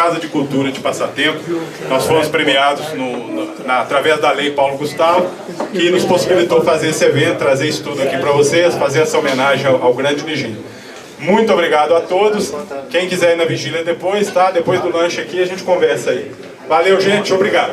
Casa de Cultura de Passatempo. Nós fomos premiados através da Lei Paulo Gustavo, que nos possibilitou fazer esse evento, trazer isso tudo aqui para vocês, fazer essa homenagem ao grande Nigino. Muito obrigado a todos. Quem quiser ir na vigília depois, tá? Depois do lanche aqui a gente conversa aí. Valeu, gente. Obrigado.